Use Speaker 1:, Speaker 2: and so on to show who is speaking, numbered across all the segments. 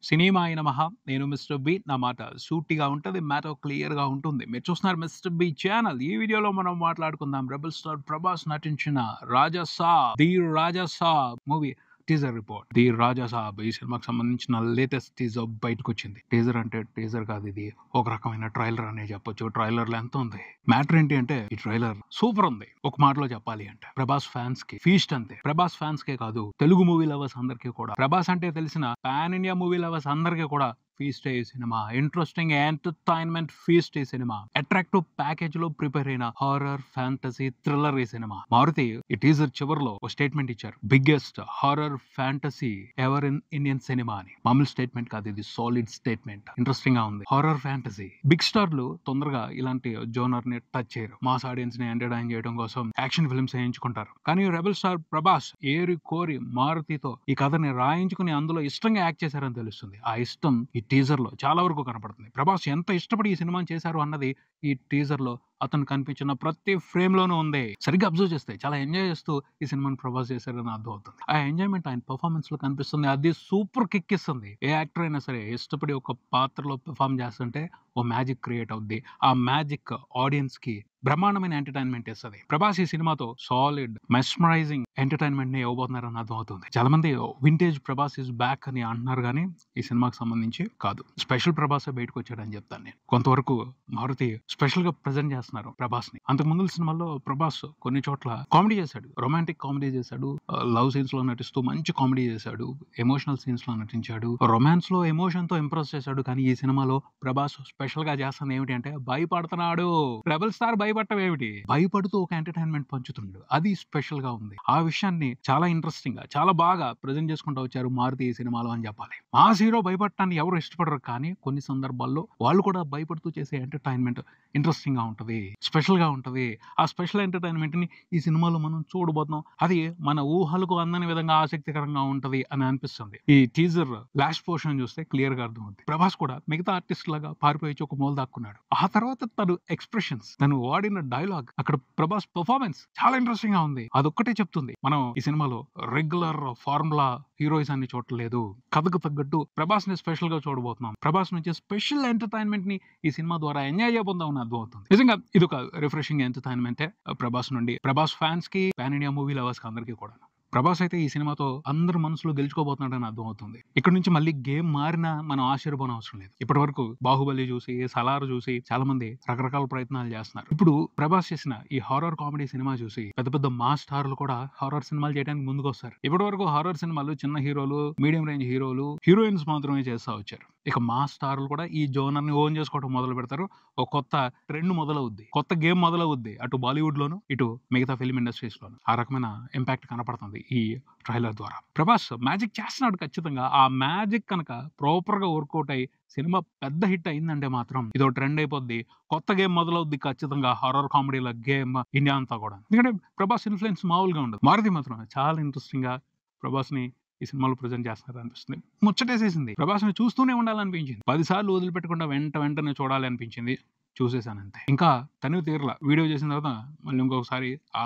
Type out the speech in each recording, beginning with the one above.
Speaker 1: సినిమాయ నమః. నేను Mister B. నా మాట సూటిగా ఉంటది. మ్యాటర్ క్లియర్‌గా ఉంటుంది. మీరు చూస్తున్నారు మిస్టర్ బి ఛానల్. ఈ వీడియోలో మనం మాట్లాడుకుందాం రెబెల్ స్టార్ ప్రభాస్ నటించిన 'Rajasaab' 'the Rajasaab' movie teaser report. 'The Rajasaab' ఈ సినిమాకి సంబంధించిన లేటెస్ట్ టీజర్ బయటకొచ్చింది. టీజర్ అంటే టీజర్ కాదు, ఇది ఒక రకమైన ట్రైలర్ అనే చెప్పొచ్చు. ట్రైలర్‌లో ఎంత ఉంది. మ్యాటర్ ఏంటి అంటే ఈ ట్రైలర్ సూపర్ ఉంది. ఒక మాటలో చెప్పాలి అంటే ప్రభాస్ ఫ్యాన్స్ కి ఫీస్ట్ అంతే. ప్రభాస్ ఫ్యాన్స్ కే కాదు, తెలుగు మూవీ లవర్స్ అందరికీ కూడా, ప్రభాస్ అంటే తెలిసిన పాన్ ఇండియా మూవీ లవర్స్ అందరికీ కూడా ఫీస్ట్ ఈ సినిమా. ఇంట్రెస్టింగ్ ఎంటర్టైన్మెంట్ ఫీస్ట్ ఈ సినిమా. అట్రాక్టివ్ ప్యాకేజ్ లో ప్రిపేర్ అయిన హారర్ ఫ్యాంటసీ థ్రిల్లర్ ఈ సినిమా. మారుతి ఈ టీజర్ చివరిలో ఒక స్టేట్మెంట్ ఇచ్చారు. Biggest horror fantasy ever in Indian cinema అని. మామూలు స్టేట్మెంట్ కాదు, ఇది సాలిడ్ స్టేట్మెంట్. ఇంట్రెస్టింగ్ గా ఉంది. హారర్ ఫ్యాంటసీ బిగ్ స్టార్లు తొందరగా ఇలాంటి జోనర్ ని టచ్ చేయరు. మాస్ ఆడియన్స్ ని ఎంటర్టైన్ చేయడం కోసం యాక్షన్ ఫిల్మ్స్ వేయించుకుంటారు. కానీ రెబెల్ స్టార్ ప్రభాస్ ఏరి కోరి మారుతితో ఈ కథని రాయించుకుని అందులో ఇష్టంగా యాక్ట్ చేశారని తెలుస్తుంది. ఆ ఇష్టం ఈ టీజర్ లో చాలా వరకు కనపడుతుంది. ప్రభాస్ ఎంత ఇష్టపడి ఈ సినిమాని చేశారు అన్నది ఈ టీజర్ లో అతను కనిపించిన ప్రతి ఫ్రేమ్ లోనూ ఉంది. సరిగ్గా అబ్జర్వ్ చేస్తే చాలా ఎంజాయ్ చేస్తూ ఈ సినిమాని ప్రభాస్ చేశారని అర్థం అవుతుంది. ఆ ఎంజాయ్మెంట్ ఆయన పర్ఫార్మెన్స్ లో కనిపిస్తుంది. అది సూపర్ కిక్ ఇస్తుంది. ఏ యాక్టర్ అయినా సరే ఇష్టపడి ఒక పాత్రలో పెర్ఫార్మ్ చేస్తుంటే ఓ మ్యాజిక్ క్రియేట్ అవుద్ది. ఆ మ్యాజిక్ ఆడియన్స్ కి బ్రహ్మాండమైన ఎంటర్టైన్మెంట్ ఇస్తుంది. ప్రభాస్ ఈ సినిమాతో సాలిడ్ మెస్మరైజింగ్ ఎంటర్టైన్మెంట్ ని ఇవ్వబోతున్నారని అర్థం అవుతుంది. చాలా మంది వింటేజ్ ప్రభాస్ ఇస్ బ్యాక్ అని అంటున్నారు, కానీ ఈ సినిమాకి సంబంధించి కాదు. స్పెషల్ ప్రభాస్ బయటకు వచ్చాడని చెప్తాను నేను. కొంతవరకు మారుతి స్పెషల్ గా ప్రెజెంట్ చేస్తున్నారు ప్రభాస్ ని. అంతకు ముందు సినిమాల్లో ప్రభాస్ కొన్ని చోట్ల కామెడీ చేశాడు, రొమాంటిక్ కామెడీ చేశాడు, లవ్ సీన్స్ లో నటిస్తూ మంచి కామెడీ చేశాడు, ఎమోషనల్ సీన్స్ లో నటించాడు, రొమాన్స్ లో ఎమోషన్ తో ఇంప్రెస్ చేశాడు. కానీ ఈ సినిమాలో ప్రభాస్ స్పెషల్ గా చేస్తుంది ఏమిటి అంటే భయపడుతున్నాడు. రెబెల్ స్టార్ భయపడటం ఏమిటి, భయపడుతూ ఒక ఎంటర్టైన్మెంట్ పంచుతుండు. అది స్పెషల్ గా ఉంది. ఆ విషయాన్ని చాలా ఇంట్రెస్టింగ్ గా చాలా బాగా ప్రెజెంట్ చేసుకుంటూ వచ్చారు మారుతి ఈ సినిమాలో అని చెప్పాలి. మాస్ హీరో భయపడటాన్ని ఎవరు ఇష్టపడరు, కానీ కొన్ని సందర్భాల్లో వాళ్ళు కూడా భయపడుతూ చేసే ఎంటర్టైన్మెంట్ ఇంట్రెస్టింగ్ గా ఉంటది, స్పెషల్ గా ఉంటది. ఆ స్పెషల్ ఎంటర్టైన్మెంట్ ని ఈ సినిమాలో మనం చూడబోతున్నాం. అది మన ఊహలకు అందని విధంగా ఆసక్తికరంగా ఉంటది అని అనిపిస్తుంది. ఈ టీజర్ లాస్ట్ పోర్షన్ చూస్తే క్లియర్ గా అర్థమవుతుంది. ప్రభాస్ కూడా మిగతా ఆర్టిస్ట్ లాగా పారిపోయి ఒక మూల దాక్కున్నాడు. ఆ తర్వాత తను ఎక్స్ప్రెషన్స్, తను వాడిన డైలాగ్, అక్కడ ప్రభాస్ పర్ఫార్మెన్స్ చాలా ఇంట్రెస్టింగ్ గా ఉంది. అదొక్కటే చెప్తుంది మనం ఈ సినిమాలో రెగ్యులర్ ఫార్ములా హీరోయిజాన్ని చూడలేదు, కథకు తగ్గట్టు ప్రభాస్ ని స్పెషల్ గా చూడబోతున్నాం. ప్రభాస్ నుంచి స్పెషల్ ఎంటర్టైన్మెంట్ ని ఈ సినిమా ద్వారా ఎంజాయ్ చేయబోతాం అని అర్థం అవుతుంది. నిజంగా ఇది ఒక రిఫ్రెషింగ్ ఎంటర్టైన్మెంటే ప్రభాస్ నుండి, ప్రభాస్ ఫ్యాన్స్ కి, పాన్ ఇండియా మూవీ లవర్స్ కి అందరికీ కూడా. ప్రభాస్ అయితే ఈ సినిమాతో అందరి మనసులో గెలుచుకోబోతున్నాడని అర్థం అవుతుంది. ఇక్కడ నుంచి మళ్ళీ గేమ్ మారినా మనం ఆశ్చర్యపోవడం అవసరం లేదు. ఇప్పటి వరకు బాహుబలి చూసి, సలార్ చూసి చాలా మంది రకరకాల ప్రయత్నాలు చేస్తున్నారు. ఇప్పుడు ప్రభాస్ చేసిన ఈ హారర్ కామెడీ సినిమా చూసి పెద్ద పెద్ద మాస్ స్టార్లు కూడా హారర్ సినిమాలు చేయడానికి ముందుకు వస్తారు. ఇప్పటి వరకు హారర్ సినిమాలు చిన్న హీరోలు, మీడియం రేంజ్ హీరోలు, హీరోయిన్స్ మాత్రమే చేస్తూ వచ్చారు. ఇక మాస్ స్టార్లు కూడా ఈ జోనర్ ని ఓన్ చేసుకోవడం మొదలు పెడతారు. ఒక కొత్త ట్రెండ్ మొదలవుద్ది, కొత్త గేమ్ మొదలవుద్ది, అటు బాలీవుడ్ లోను, ఇటు మిగతా ఫిల్మ్ ఇండస్ట్రీస్ లోను. ఆ రకమైన ఇంపాక్ట్ కనపడుతుంది ఈ ట్రైలర్ ద్వారా. ప్రభాస్ మ్యాజిక్ చేస్తున్నాడు ఖచ్చితంగా. ఆ మ్యాజిక్ కనుక ప్రాపర్ గా వర్కౌట్ అయ్యి సినిమా పెద్ద హిట్ అయిందంటే మాత్రం ఇదో ట్రెండ్ అయిపోద్ది. కొత్త గేమ్ మొదలవుద్ది ఖచ్చితంగా, హారర్ కామెడీల గేమ్ ఇండియా అంతా కూడా. ఎందుకంటే ప్రభాస్ ఇన్ఫ్లుయెన్స్ మామూలుగా ఉండదు. మారుతి మాత్రం చాలా ఇంట్రెస్టింగ్ గా ప్రభాస్ ని ఈ సినిమాలో ప్రజెంట్ చేస్తున్నారు అనిపిస్తుంది. ముచ్చటేసేసింది. ప్రభాస్ ని చూస్తూనే ఉండాలనిపించింది. 10 సార్లు వదిలిపెట్టకుండా వెంటనే చూడాలి అనిపించింది. చూసేసాను అంతే. ఇంకా తనివి తీరలా. వీడియో చేసిన తర్వాత మళ్ళీ ఇంకొకసారి ఆ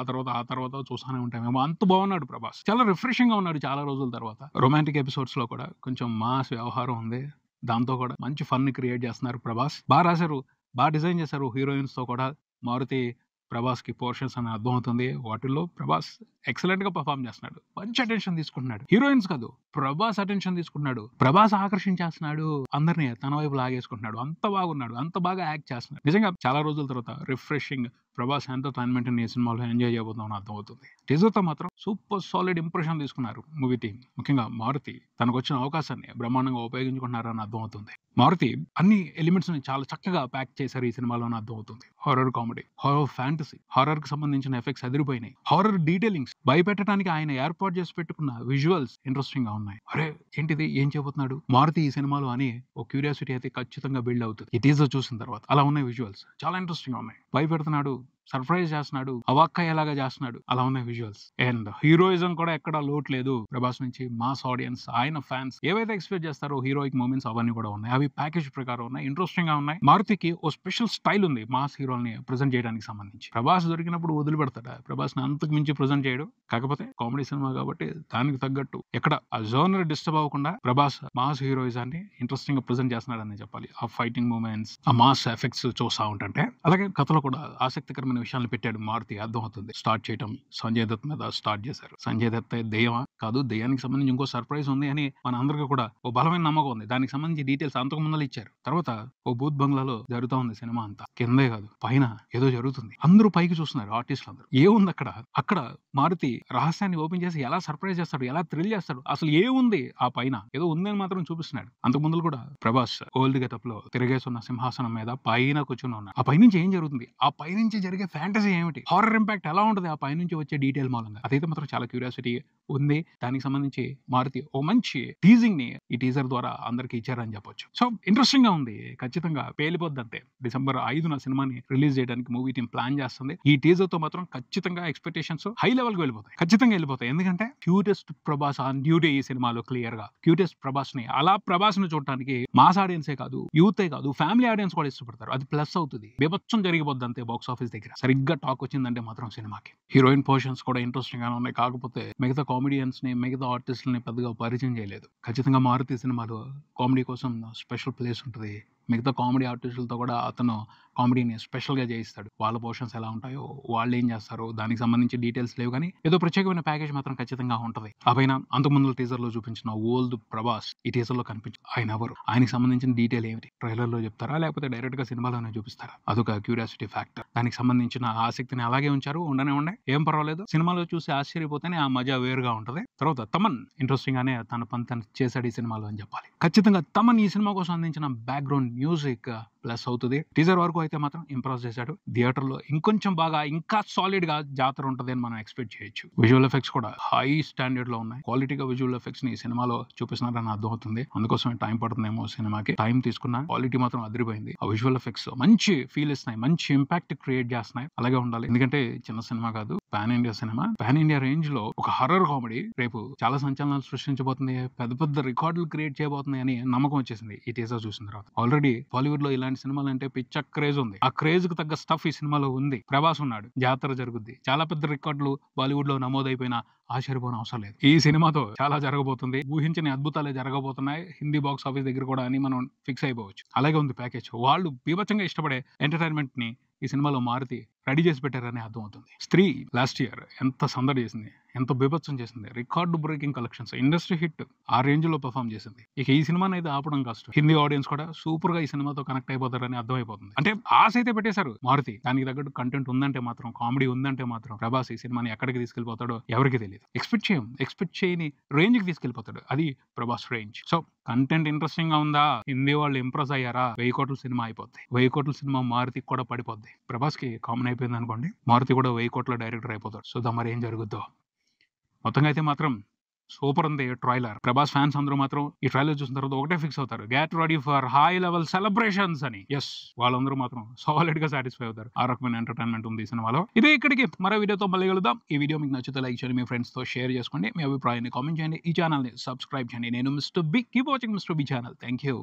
Speaker 1: తర్వాత చూస్తూనే ఉంటామేమో. అంత బాగున్నాడు ప్రభాస్. చాలా రిఫ్రెషింగ్ గా ఉన్నాడు చాలా రోజుల తర్వాత. రొమాంటిక్ ఎపిసోడ్స్ లో కూడా కొంచెం మాస్ వ్యవహారం ఉంది. దాంతో కూడా మంచి ఫన్ ని క్రియేట్ చేస్తున్నారు ప్రభాస్. బాగా రాశారు, బాగా డిజైన్ చేశారు. హీరోయిన్స్ తో కూడా మారుతి ప్రభాస్ కి పోర్షన్స్ అని అర్థం అవుతుంది. వాటిల్లో ప్రభాస్ ఎక్సలెంట్ గా పర్ఫార్మ్ చేస్తున్నాడు. మంచి అటెన్షన్ తీసుకుంటున్నాడు. హీరోయిన్స్ కాదు, ప్రభాస్ అటెన్షన్ తీసుకుంటున్నాడు. ప్రభాస్ ఆకర్షించేస్తున్నాడు, అందరినీ తన వైపు లాగేసుకుంటున్నాడు. అంత బాగున్నాడు, అంత బాగా యాక్ట్ చేస్తున్నాడు. నిజంగా చాలా రోజుల తర్వాత రిఫ్రెషింగ్ ప్రభాస్ ఎంటర్టైన్మెంట్ ని ఈ సినిమాలో ఎంజాయ్ చేయబోతాం అని అర్థం అవుతుంది. టీజర్ తో మాత్రం సూపర్ సాలిడ్ ఇంప్రెషన్ తీసుకున్నారు మూవీ టీం. ముఖ్యంగా మారుతి తనకు వచ్చిన అవకాశాన్ని బ్రహ్మాండంగా ఉపయోగించుకుంటున్నారని అర్థం అవుతుంది. మారుతి అన్ని ఎలిమెంట్స్ ని చాలా చక్కగా ప్యాక్ చేశారు ఈ సినిమాలో అని అర్థం అవుతుంది. Horror comedy, horror fantasy, horror కి సంబంధించిన ఎఫెక్ట్స్ అదిరిపోయినాయి. హారర్ డీటెయిలింగ్స్, భయపెట్టడానికి ఆయన ఏర్పాటు చేసి పెట్టుకున్న విజువల్స్ ఇంట్రెస్టింగ్ గా ఉన్నాయి. అరే ఏంటిది, ఏం చేయబోతున్నాడు మారుతి ఈ సినిమాలో అని ఒక క్యూరియాసిటీ అయితే ఖచ్చితంగా బిల్డ్ అవుతుంది ఈ టీజర్ చూసిన తర్వాత. అలా ఉన్నాయి విజువల్స్, చాలా ఇంట్రెస్టింగ్ గా ఉన్నాయి. భయపెడుతున్నాడు, సర్ప్రైజ్ చేస్తున్నాడు, అవాక్కయ్యేలాగా చేస్తున్నాడు. అలా ఉన్నాయి విజువల్స్. అండ్ హీరోయిజం కూడా ఎక్కడ లోటు లేదు ప్రభాస్ నుంచి. మాస్ ఆడియన్స్, ఆయన ఫ్యాన్స్ ఏవైతే ఎక్స్పెక్ట్ చేస్తారో హీరోయిక్ మూమెంట్స్ అవన్నీ కూడా ఉన్నాయి. అవి ప్యాకేజ్ ప్రకారం ఉన్నాయి, ఇంట్రెస్టింగ్ గా ఉన్నాయి. మారుతికి ఓ స్పెషల్ స్టైల్ ఉంది మాస్ హీరోల్ని ప్రెజెంట్ చేయడానికి సంబంధించి. ప్రభాస్ దొరికినప్పుడు వదిలిపెడతాడా? ప్రభాస్ ని అంతకు మించి ప్రెజెంట్ చేయడు. కాకపోతే కామెడీ సినిమా కాబట్టి దానికి తగ్గట్టు ఎక్కడ ఆ జోనర్ డిస్టర్బ్ అవ్వకుండా ప్రభాస్ మాస్ హీరోయిజాన్ని ఇంట్రెస్టింగ్ గా ప్రెజెంట్ చేస్తున్నాడని చెప్పాలి. ఆ ఫైటింగ్ మూమెంట్స్, ఆ మాస్ ఎఫెక్ట్స్ చూస్తా ఉంటుంటే, అలాగే కథలో కూడా ఆసక్తికరమైన విషయాలు పెట్టాడు మారుతి. అర్థమవుతుంది. స్టార్ట్ చేయటం సంజయ్ దత్ మీద స్టార్ట్ చేశారు. సంజయ్ దత్ దెయ్యమా? కాదు, దెయ్యానికి సంబంధించి ఇంకో సర్ప్రైజ్ ఉంది అని మన అందరికీ కూడా ఓ బలమైన నమ్మకం ఉంది. దానికి సంబంధించి డీటెయిల్స్ అంతకు ముందు ఇచ్చారు. తర్వాత ఓ బూత్ బంగ్లాలో జరుగుతూ ఉంది సినిమా అంతా. కిందే కాదు పైన ఏదో జరుగుతుంది. అందరూ పైకి చూస్తున్నారు, ఆర్టిస్టులు అందరూ. ఏముంది అక్కడ మారుతి రహస్యాన్ని ఓపెన్ చేసి ఎలా సర్ప్రైజ్ చేస్తాడు, ఎలా థ్రిల్ చేస్తాడు, అసలు ఏముంది ఆ పైన, ఏదో ఉందని మాత్రం చూపిస్తున్నాడు. అంతకు ముందు కూడా ప్రభాస్ ఓల్డ్ గెటప్ లో తిరిగేస్తున్న సింహాసనం మీద పైన కూర్చుని ఉన్నాడు. ఆ పైనుంచి ఏం జరుగుతుంది, ఆ పైనుంచి జరిగే ఫ్యాంటసీ ఏమిటి, హారర్ ఇంపాక్ట్ ఎలా ఉంటుంది ఆ పైనుంచి వచ్చే డీటెయిల్ మూలంగా, అదైతే మాత్రం చాలా క్యూరియాసిటీ ఉంది. దానికి సంబంధించి మారుతి ఓ మంచి టీజింగ్ ని ఈ టీజర్ ద్వారా అందరికి ఇచ్చారని చెప్పొచ్చు. సో ఇంట్రెస్టింగ్ గా ఉంది. ఖచ్చితంగా పేలిపోద్ది అంతే. December 5న సినిమాని రిలీజ్ చేయడానికి మూవీ టీం ప్లాన్ చేస్తుంది. ఈ టీజర్ తో మాత్రం ఖచ్చితంగా ఎక్స్పెక్టేషన్స్ హై లెవెల్ కి వెళ్ళిపోతాయి. ఖచ్చితంగా వెళ్ళిపోతాయి. ఎందుకంటే క్యూటెస్ట్ ప్రభాస్ ఆన్ డ్యూటీ ఈ సినిమాలో క్లియర్ గా. క్యూటెస్ట్ ప్రభాస్ ని, అలా ప్రభాస్ ని చూడటానికి మాస్ ఆడియన్సే కాదు, యూతే కాదు, ఫ్యామిలీ ఆడియన్స్ కూడా ఇష్టపడతారు. అది ప్లస్ అవుతుంది. బీభత్సం జరిగిపోద్ది అంతే బాక్స్ ఆఫీస్ దగ్గర. సరిగ్గా టాక్ వచ్చిందంటే మాత్రం సినిమాకి. హీరోయిన్ పోర్షన్స్ కూడా ఇంట్రెస్టింగ్ గానే ఉన్నాయి. కాకపోతే మిగతా కామెడియన్స్ ని, మిగతా ఆర్టిస్టులని పెద్దగా పరిచయం చేయలేదు. ఖచ్చితంగా మారుతి సినిమాలో కామెడీ కోసం స్పెషల్ ప్లేస్ ఉంటుంది. మిగతా కామెడీ ఆర్టిస్టులతో కూడా అతను కామెడీని స్పెషల్ గా చేయిస్తాడు. వాళ్ళ పోర్షన్స్ ఎలా ఉంటాయో, వాళ్ళు ఏం చేస్తారో దానికి సంబంధించి డీటెయిల్స్ లేవు, కానీ ఏదో ప్రత్యేకమైన ప్యాకేజ్ మాత్రం ఖచ్చితంగా ఉంటది. ఆ పైన అంతకుముందు టీజర్ లో చూపించిన ఓల్డ్ ప్రభాస్ ఈ టీజర్ లో కనిపించు. ఆయన ఎవరు, ఆయనకి సంబంధించిన డీటెయిల్ ఏమిటి, ట్రైలర్ లో చెప్తారా లేకపోతే డైరెక్ట్ గా సినిమాలోనే చూపిస్తారా? అదొక క్యూరియాసిటీ ఫ్యాక్టర్. దానికి సంబంధించిన ఆసక్తిని అలాగే ఉంచారు. ఉండనే ఏం పర్వాలేదు. సినిమాలో చూసి ఆశ్చర్యపోతేనే ఆ మజా వేరుగా ఉంటది. తర్వాత తమన్ ఇంట్రెస్టింగ్ గానే తన పని తను చేశాడు ఈ సినిమాలో అని చెప్పాలి. ఖచ్చితంగా తమన్ ఈ సినిమా కోసం అందించిన బ్యాక్గ్రౌండ్ మ్యూజిక్ ప్లస్ అవుతుంది. టీజర్ వరకు అయితే మాత్రం ఇంప్రెస్ చేశాడు. థియేటర్ లో ఇంకొంచెం బాగా, ఇంకా సాలిడ్ గా జాతర ఉంటది అని మనం ఎక్స్పెక్ట్ చేయొచ్చు. విజువల్ ఎఫెక్ట్స్ కూడా హై స్టాండర్డ్ లో ఉన్నాయి. క్వాలిటీగా విజువల్ ఎఫెక్ట్స్ ని ఈ సినిమాలో చూపిస్తున్నారని అర్థమవుతుంది. అందుకోసమే టైం పడుతుందేమో సినిమాకి. టైం తీసుకున్న క్వాలిటీ మాత్రం అదిరిపోయింది. ఆ విజువల్ ఎఫెక్ట్స్ మంచి ఫీల్ ఇస్తున్నాయి, మంచి ఇంపాక్ట్ క్రియేట్ చేస్తున్నాయి. అలాగే ఉండాలి. ఎందుకంటే చిన్న సినిమా కాదు, pan India cinema. Pan India range లో ఒక హర్రర్ కామెడీ రేపు చాలా సంచలనాలు సృష్టించబోతుంది, పెద్ద పెద్ద రికార్డులు క్రియేట్ చేయబోతుంది అని నమ్మకం వచ్చేసింది ఈ టీజర్ చూసిన తర్వాత. ఆల్రెడీ బాలీవుడ్ లో ఇలాంటి సినిమాలు అంటే పిచ్చ క్రేజ్ ఉంది. ఆ క్రేజ్ కు తగ్గ స్టఫ్ ఈ సినిమాలో ఉంది. ప్రభాస్ ఉన్నాడు, జాతర జరుగుద్ది. చాలా పెద్ద రికార్డులు బాలీవుడ్ లో నమోదైపోయిన ఆశ్చర్యపోవడం అవసరం లేదు. ఈ సినిమాతో చాలా జరగబోతుంది. ఊహించని అద్భుతాలే జరగబోతున్నాయి హిందీ బాక్స్ ఆఫీస్ దగ్గర కూడా అని మనం ఫిక్స్ అయిపోవచ్చు. అలాగే ఉంది ప్యాకేజ్. వాళ్ళు బీభత్సంగా ఇష్టపడే ఎంటర్టైన్మెంట్ ని ఈ సినిమాలో మారుతి రెడీ చేసి పెట్టారని అర్థమవుతుంది. స్త్రీ లాస్ట్ ఇయర్ ఎంత సందడి చేసింది, ఎంత బీభత్సం చేసింది. Record breaking collections, industry hit ఆ రేంజ్ లో పర్ఫామ్ చేసింది. ఇక ఈ సినిమాని అయితే ఆపడం కష్టం. హిందీ ఆడియన్స్ కూడా సూపర్ గా ఈ సినిమాతో కనెక్ట్ అయిపోతారని అర్థమైపోతుంది. అంటే ఆశ అయితే పెట్టేశారు మారుతి. దానికి తగ్గట్టు కంటెంట్ ఉందంటే మాత్రం, కామెడీ ఉందంటే మాత్రం ప్రభాస్ ఈ సినిమాని ఎక్కడికి తీసుకెళ్లిపోతాడో ఎవరికి తెలియదు. ఎక్స్పెక్ట్ చేయని రేంజ్ కి తీసుకెళ్లిపోతాడు. అది Prabhas range. So content interesting గా ఉందా, హిందీ వాళ్ళు ఇంప్రెస్ అయ్యారా, 1000 కోట్ల సినిమా అయిపోద్ది. 1000 కోట్ల సినిమా మారుతికి కూడా పడిపోద్ది. ప్రభాస్ కి కామన్ అయిపోయింది అనుకోండి, మారుతి కూడా 1000 కోట్ల డైరెక్టర్ అయిపోతాడు. సో మరి ఏం జరుగుద్దో. మొత్తంగా అయితే మాత్రం సూపర్ ఉంది ట్రైలర్. ప్రభాస్ ఫ్యాన్స్ అందరూ మాత్రం ఈ ట్రైలర్ చూసిన తర్వాత ఒకటే ఫిక్స్ అవుతారు, get ready for high level celebrations అని. ఎస్, వాళ్ళందరూ మాత్రం సాలిడ్ గా సాటిస్ఫై అవుతారు. ఆ రకమైన ఎంటర్టైన్మెంట్ ఉంది ఈ సినిమాలో. ఇదే ఇక్కడికి మరో వీడియోతో మళ్ళీ కలుద్దాం. ఈ వీడియో మీకు నచ్చితే లైక్ చేయండి, మీ ఫ్రెండ్స్ తో షేర్ చేసుకోండి, మీ అభిప్రాయాన్ని కామెంట్ చేయండి, ఈ ఛానల్ ని సబ్స్క్రైబ్ చేయండి. నేను Mister B. Keep watching Mister B channel. Thank you.